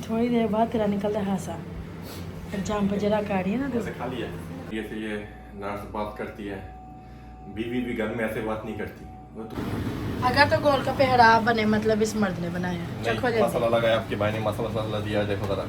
थोड़ी देर बाद तेरा निकलता है हासा जाम पर जरा काढ़ी है ना तो ऐसे खा लिया ये नर्स बात करती है, बीवी भी घर में ऐसे बात नहीं करती। वो तो अगर तो गोल का पेहराव बने मतलब इस मर्द ने बनाया है। चखो नहीं, मसाला लगाया आपके भाई ने, मसाला दिया है, देखो जरा।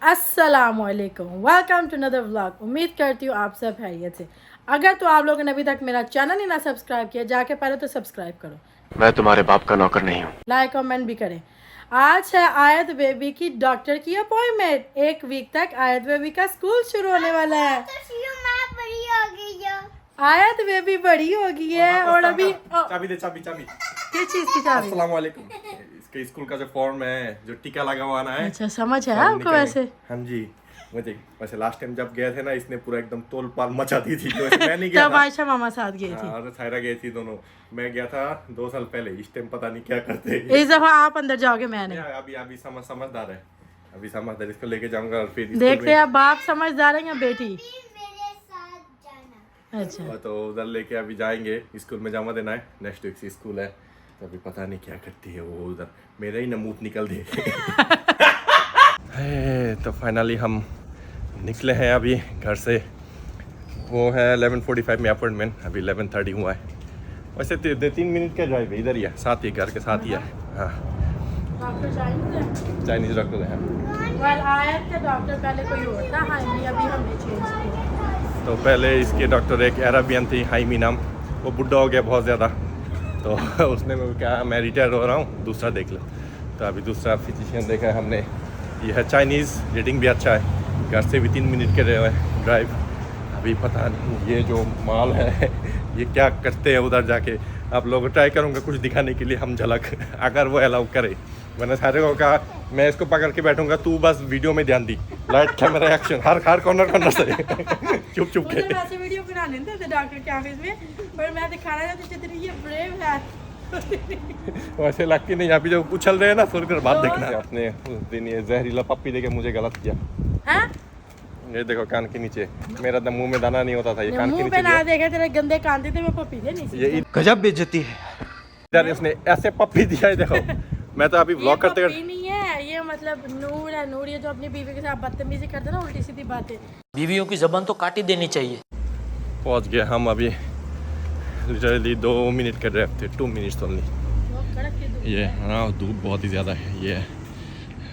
अस्सलामुअलैकुम, वेलकम टू अनदर व्लॉग। उम्मीद करती हूँ आप सब खैरियत से। अगर तो आप लोगों ने अभी तक मेरा चैनल ही ना सब्सक्राइब किया, जाके पहले तो सब्सक्राइब करो। मैं तुम्हारे बाप का नौकर नहीं हूँ। लाइक कमेंट भी करें। आज है आयत बेबी की डॉक्टर की अपॉइंटमेंट। 1 वीक तक आयत बेबी का स्कूल शुरू होने वाला है। आयत बेबी बड़ी हो गई है और अभी चाबी दे, चाबी। किस चीज की चाबी? अस्सलाम वालेकुम। इसके स्कूल का जो फॉर्म है, जो टीका लगावाना है। अच्छा, समझ है आपको वैसे? हाँ जी, मुझे वैसे लास्ट टाइम जब गए थे ना, इसने पूरा एकदम तोल पाल मचा दी थी, तो मैं नहीं गया तब था। आयशा मामा साथ गई थी और सायरा गई थी, दोनों। मैं गया था 2 साल पहले। इस टाइम पता नहीं क्या करते। इस दफा आप अंदर जाओगे, मैंने अभी समझदार है, अभी समझदार। इसको लेके जाऊंगा और फिर देखते हैं बाप समझदार है या बेटी। अच्छा, तो उधर लेके अभी जाएंगे। स्कूल में जमा देना है, नेक्स्ट वीक से स्कूल है, तो अभी पता नहीं क्या करती है वो उधर। मेरा ही नमूत निकल दे। तो फाइनली हम निकले हैं अभी घर से। वो है 11:45 में अपॉइंटमेंट, अभी 11:30 हुआ है। वैसे 3 मिनट का ड्राइव है, इधर ही है, साथ ही घर के साथ ही है। हाँ, चाइनीज डॉक्टर है। आयत का डॉक्टर पहले कोई और था, हाइमी, अभी हमने चेंज किया। तो पहले इसके डॉक्टर एक अरबियन थी, हाइमी नाम। वो बुढ़ा हो गया बहुत ज़्यादा, तो उसने मुझे कहा मैं रिटायर हो रहा हूँ, दूसरा देख लो। तो अभी दूसरा फिजिशियन देखा है हमने। ये है चाइनीज़, रेटिंग भी अच्छा है। घर से भी 3 मिनट के ड्राइव। अभी पता नहीं ये जो माल है ये क्या करते हैं उधर जाके। आप लोगों को ट्राई करूँगा कुछ दिखाने के लिए, हम झलक, अगर वो अलाउ करे। मैंने सारे को कहा मैं इसको पकड़ के बैठूंगा, तू बस वीडियो में ध्यान दी, लाइट कैमरा एक्शन, हर कॉर्नर से चुप के। वैसे वीडियो बना लेते थे डॉक्टर के ऑफिस में, पर मैं दिखाना चाहती थी ये ब्रेव है। वैसे लगती नहीं, अभी जो उछल रहे हैं ना, थोड़ी देर बाद देखना है। आपने उस दिन ये जहरीला पप्पी देके मुझे गलत किया। हाँ? ये देखो कान के नीचे, मेरा तो मुंह में दाना नहीं होता था, ये कान के मुंह नीचे पे ना देखे तेरे गंदे कान थे, मैं पप्पी दे नहीं ये गजब बेइज्जती है। इधर इसने ऐसे पप्पी दिया है, देखो। मैं तो अभी व्लॉग करते पप्पी नहीं है ये, मतलब नूर है। नूर ये जो अपनी बीवी के साथ बदतमीजी करते ना, उल्टी सीधी बातें। बीवियों की जबान तो काट ही देनी चाहिए। पहुंच गए हम अभी। लिटरली 2 मिनट का ड्राइव थे, 2 मिनट्स ओनली। ये हाँ, धूप बहुत ही ज़्यादा है। ये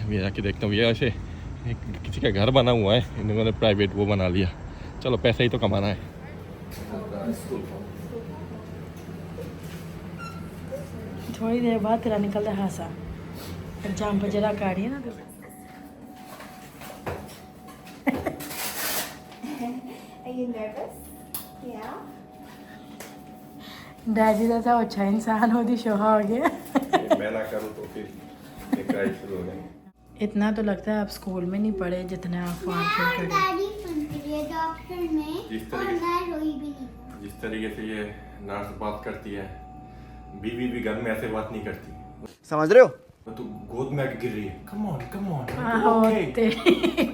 मैं जाके देखता हूँ। ये ऐसे किसी का घर बना हुआ है, इन्होंने प्राइवेट वो बना लिया। चलो, पैसा ही तो कमाना है। थोड़ी देर बाद तेरा निकलता है हासा जाम पर जरा काढ़ी है ना तो। Are you nervous? Yeah. Daddy जैसा अच्छा इंसान हो दी शोहा हो गया। मैं ना करूँ तो फिर शुरू हो जाएंगे। इतना तो लगता है आप स्कूल में नहीं पढ़े जितना आप फॉर्म फिल करे। डॉक्टर में जिस और तरीके मैं रोई भी नहीं। जिस तरीके से ये नर्स बात करती है, बीवी भी घर में ऐसे बात नहीं करती। समझ रहे हो? तो गोद में आके गिर रही है, कम ऑन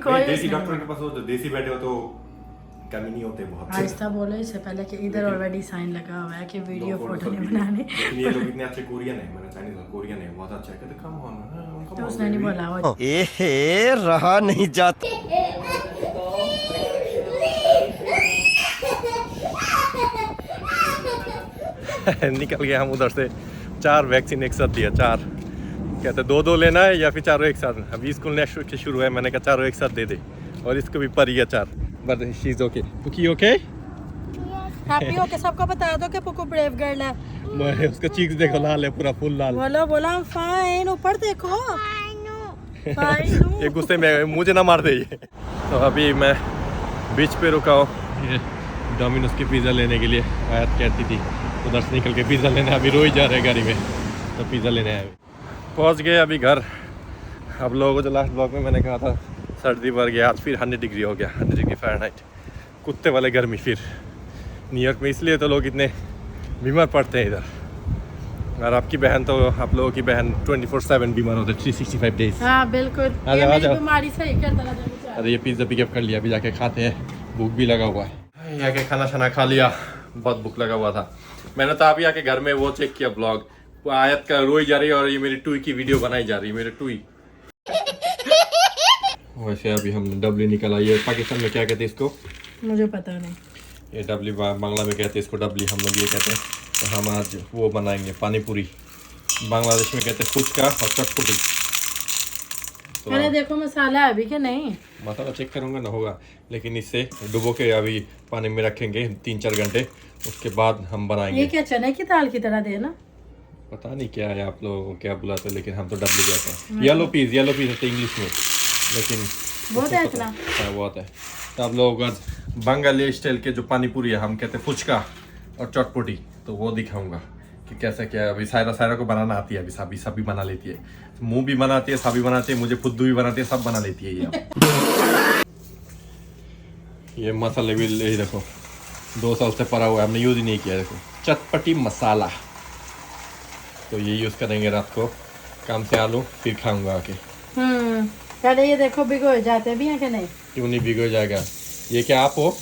कोई देसी डॉक्टर के पास हो तो देसी बैठे हो तो कमी नहीं होते बहुत। आहिस्ता बोलो इससे पहले कि इधर ऑलरेडी साइन लगा हुआ है कि वीडियो दो फोटो नहीं वीडियो। बनाने। लेकिन ये लोग इतने अच्छे कोरियन है, मैंने चाइनीज कोरियन है, बहुत अच्छा है। कहते कम ऑन, तो उसने नहीं बोला वो। ए रहा नहीं जाता। निकल गए हम उधर से। 4 वैक्सीन एक साथ दिया, 4। कहते 2-2 लेना है या फिर चारों एक साथ। अभी स्कूल नेक्स्ट वीक से शुरू है, मैंने कहा चारों एक साथ दे दे। और इसको भी पर 4, but she is okay. पुकी okay, happy हो के सबको बता दो कि पुकू ब्रेव गर्ल है। मैं उसका चीक्स देखो, लाल है, पूरा फुल लाल। बोलो I'm fine, ऊपर देखो। Fine। ये गुस्से में मुझे ना मार दे ये। तो अभी मैं बीच पे रुका हूँ, ये डोमिनोज की पिज़्ज़ा लेने के लिए। आयत कहती थी उधर से निकल के पिज़्ज़ा लेने, अभी रोई जा रहे गाड़ी में, तो पिज़्ज़ा लेने आए। पहुँच गए अभी घर। अब लोगों को जो लास्ट ब्लॉग में मैंने कहा था सर्दी बढ़ गया, आज फिर 100 डिग्री हो गया, 100 डिग्री फ़ारेनहाइट। कुत्ते वाले गर्मी फिर न्यूयॉर्क में, इसलिए तो लोग इतने बीमार पड़ते हैं इधर। और आपकी बहन तो, आप लोगों की बहन 24/7 बीमार होते, 365 डेज। हाँ बिल्कुल, आ ये जाओ, आ मेरी जाओ। बीमारी सही कर देना। अरे ये पिज़्ज़ा पिकअप कर लिया, अभी जाके खाते हैं। भूख भी लगा हुआ है। यहाँ के खाना शाना खा लिया, बहुत भूख लगा हुआ था। मैंने तो अभी आके घर में वो चेक किया ब्लॉग, आयत का रोई जा रही है और ये मेरी टूई की वीडियो बनाई जा रही है, मेरे टूई। वैसे अभी हमने डबली निकाला, ये पाकिस्तान में क्या कहते हैं इसको मुझे पता नहीं। ये डबली बांग्ला में कहते हैं इसको, डबली हम लोग ये कहते हैं। तो हम आज वो बनाएंगे पानी पूरी, बांग्लादेश में कहते हैं फुचका और चटपटी। तो अरे देखो मसाला है अभी क्या नहीं, मसाला चेक करूँगा ना होगा, लेकिन इससे डुबो के अभी पानी में रखेंगे 3-4 घंटे, उसके बाद हम बनाएंगे। ये क्या चने की दाल की तरह देना? पता नहीं क्या है, आप लोगों को क्या बुलाते हैं, लेकिन हम तो डबली कहते हैं। येलो पीस होते इंग्लिश में, लेकिन बहुत है इतना। हाँ बहुत है। तो आप लोग बंगाली स्टाइल के जो पानी पूरी है हम कहते हैं फुचका और चटपटी, तो वो दिखाऊंगा कि कैसे क्या है। अभी सायरा को बनाना आती है, अभी सभी बना लेती है, मुंह भी बनाती है, सभी बनाती है, मुझे फुद्दू भी बनाती है, सब बना लेती है ये। ये मसाले भी ये देखो 2 साल से पड़ा हुआ है, हमने यूज़ ही नहीं किया। देखो चटपटी मसाला, तो ये यूज़ करेंगे रात को काम से आलू, फिर खाऊंगा आके। पहले ये देखो भिगो जाते भी हैं कि नहीं? क्यों नहीं भिगो जाएगा? ये क्या आप हो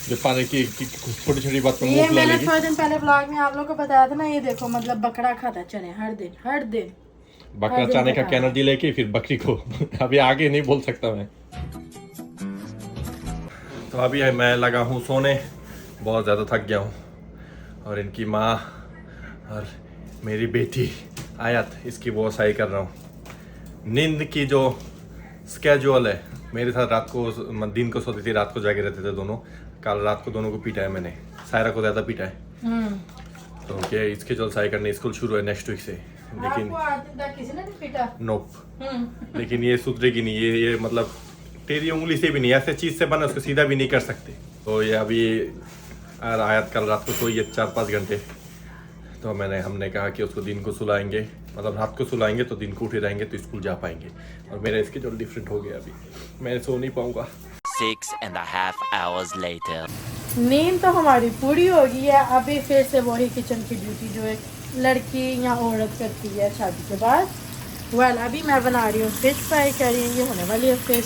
जो पानी की छोटी छोटी बात पर ये मुंह फुला मैंने लेगी? थोड़े दिन पहले ब्लॉग में आप लोगों को बताया था ना, ये देखो मतलब बकरा खाता है चने हर दिन। बकरा हर दिन चाने का बता। एनर्जी लेके फिर बकरी को अभी आगे नहीं बोल सकता मैं। तो अभी है मैं लगा हूँ सोने, बहुत ज़्यादा थक गया हूँ। और इनकी माँ और मेरी बेटी आयत, इसकी वो सही कर रहा हूँ। नींद की जो स्केड्यूल है मेरे साथ, रात को दिन को सोती थी, रात को जाके रहते थे दोनों। कल रात को दोनों को पीटा है मैंने, सायरा को ज़्यादा पीटा है। तो क्या इसके जो सही करने स्कूल शुरू है नेक्स्ट वीक से, लेकिन आपको आज दिन तक किसी ने नहीं पीटा? नोप। लेकिन ये सुधरेगी नहीं, ये मतलब तेरी उंगली से भी नहीं, ऐसे चीज़ से बना उसको सीधा भी नहीं कर सकते। तो ये अभी आयत कल रात को सोई है 4-5 घंटे, तो हमने कहा कि उसको दिन को सुलाएंगे, मतलब रात को सुलाएंगे तो दिन को उठे रहेंगे तो स्कूल जा पाएंगे। और मेरा इसके जो डिफरेंट हो गया, अभी मैं सो नहीं पाऊंगा। 6.5 hours later. नींद तो हमारी पूरी हो गई है, अभी फिर से वही किचन की ड्यूटी जो एक लड़की या औरत करती है शादी के बाद। अभी मैं बना रही हूँ फिश फ्राई, करेंगे होने वाली है फिश।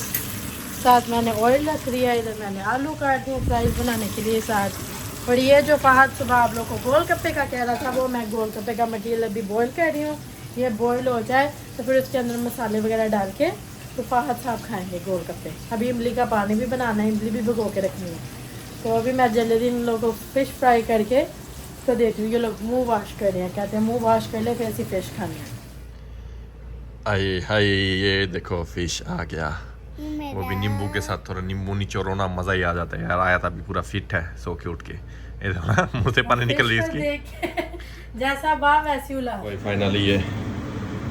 साथ मैंने ऑयल रख दिया, इधर मैंने आलू काट दिए फ्राइज बनाने के लिए साथ। और ये जो फहद सुबह आप लोग को गोलगप्पे का कह रहा था, वो मैं गोलगप्पे का मटीरियल अभी बॉईल कर रही हूँ। ये बॉईल हो जाए तो फिर उसके अंदर मसाले वगैरह डाल के तो फहद साहब खाएंगे गोलगप्पे। अभी इमली का पानी भी बनाना है, इमली भी भिगो के रखनी है। तो अभी मैं जल्दी इन लोगों को फ़िश फ्राई करके तो देती हूँ। ये लोग मुंह वॉश कर रहे हैं, कहते हैं मुंह वॉश कर ले फिर ऐसी फ़िश खानी है। हाय ये देखो फिश आ गया, वो भी नींबू के साथ। थोड़ा नींबू निचोड़ना मज़ा ही आ जाता है यार। आया था अभी पूरा फिट है, सो के उठ के मुँह से पानी निकल रही है इसकी। जैसा बाप वैसी उला। वही फाइनली ये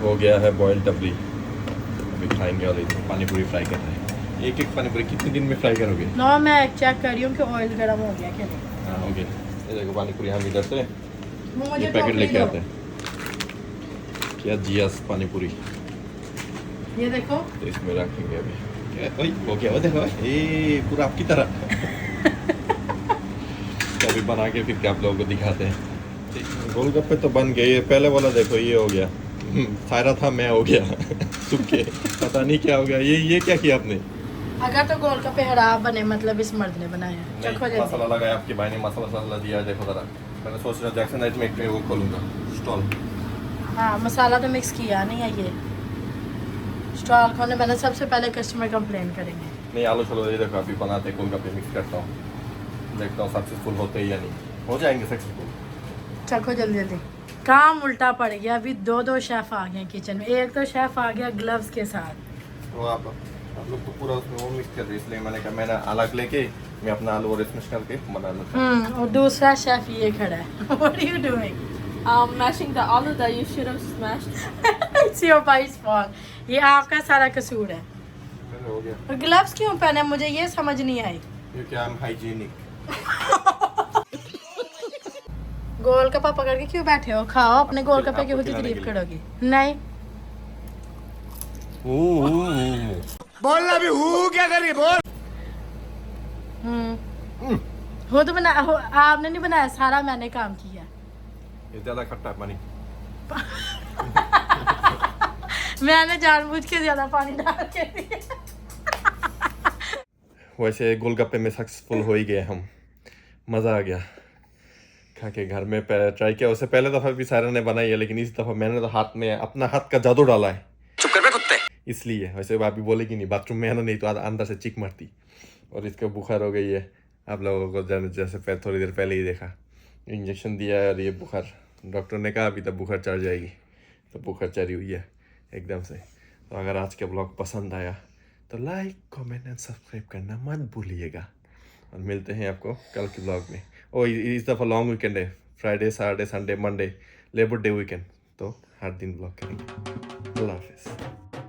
हो गया है बॉयल डबली, अभी खाएंगे। और इसमें पानी पूरी फ्राई कर रहे हैं। एक पानी पूरी कितने दिन में फ्राई करोगे? नो मैं चेक कर रही हूँ कि ऑयल गर्म हो गया क्या नहीं। हाँ हो गया। ये देखो पानी पूरी हम इधर से मुझे ये पैकेट लेके आते हैं। क्या जियास पानी पूरी, ये देखो तो इसमें रखेंगे अभी। क्या ओए हो गया, वो देखो ये पूरा आपकी तरह। तो अभी बना के फिर क्या आप लोगों को दिखाते हैं। गोलगप्पे तो बन गए, ये पहले वाला देखो ये हो गया, सायरा था मैं हो गया सूख के, पता नहीं क्या हो गया। ये क्या किया आपने? अगर तो गोलगप्पे खराब बने मतलब इस मर्द ने बनाया। चखो नहीं, जल्दी। मसाला लगाया आपके भाई ने, मसाला दिया। देखो जरा, मैंने सोच रहा जैक्सन नाइट में एक वो खोलूंगा स्टॉल। हाँ मसाला तो मिक्स किया नहीं है ये स्टॉल खोलने, मैंने सबसे पहले कस्टमर कंप्लेन करेंगे। नहीं आलू छोलो, ये देखो अभी बनाते गोलगप्पे मिक्स करता हूँ, देखता हूँ सक्सेसफुल होते ही या नहीं। हो जाएंगे सक्सेसफुल। चखो जल्दी जल्दी। काम उल्टा पड़ गया, अभी दो शेफ आ गए किचन में। एक तो शेफ आ गया ग्लव्स के साथ। तो आप लोग तो पूरा उसमें वो मिक्स कर रहे, इसलिए मैंने कहा मैंने अलग लेके मैं अपना आलू और इसमें करके बना लेता हूँ। और दूसरा शेफ ये खड़ा है। What are you doing? Mashing the aloo that you should have smashed. It's your wife's fault. ये आपका सारा कसूर है। मेरा हो गया, और ग्लव्स क्यों पहने मुझे ये समझ नहीं आई। क्योंकि आई एम हाइजीनिक। गोलगप्पा पकड़ के क्यों बैठे हो? खाओ अपने गोलगप्पे की होती तारीफ करोगी नहीं। बोलना भी हूँ क्या करी बोल। हो तो बना हो, आपने नहीं बनाया, सारा मैंने काम किया। ये ज्यादा खट्टा है पानी। मैंने जानबूझ के ज्यादा पानी डाल के दिया। वैसे गोलगप्पे में सक्सेसफुल हो ही गए हम। मज़ा आ गया खा के। घर में ट्राई किया, उससे पहले दफ़ा भी सारा ने बनाई है, लेकिन इस दफ़ा मैंने तो हाथ में अपना हाथ का जादू डाला है। चुप कर बे कुत्ते। इसलिए वैसे भाभी बोलेगी नहीं, बाथरूम में आना नहीं तो अंदर से चिक मारती। और इसका बुखार हो गई है, आप लोगों को जैसे थोड़ी देर पहले ही देखा। इंजेक्शन दिया है और ये बुखार, डॉक्टर ने कहा अभी तक बुखार चढ़ जाएगी, तो बुखार चढ़ी हुई है एकदम से। तो अगर आज का ब्लॉग पसंद आया तो लाइक कमेंट एंड सब्सक्राइब करना मत भूलिएगा। और मिलते हैं आपको कल के ब्लॉग में। इस दफ़ा लॉन्ग वीकेंड है, Friday Saturday Sunday Monday labour day weekend, तो हर दिन ब्लॉग करेंगे। अल्लाह हाफिज़।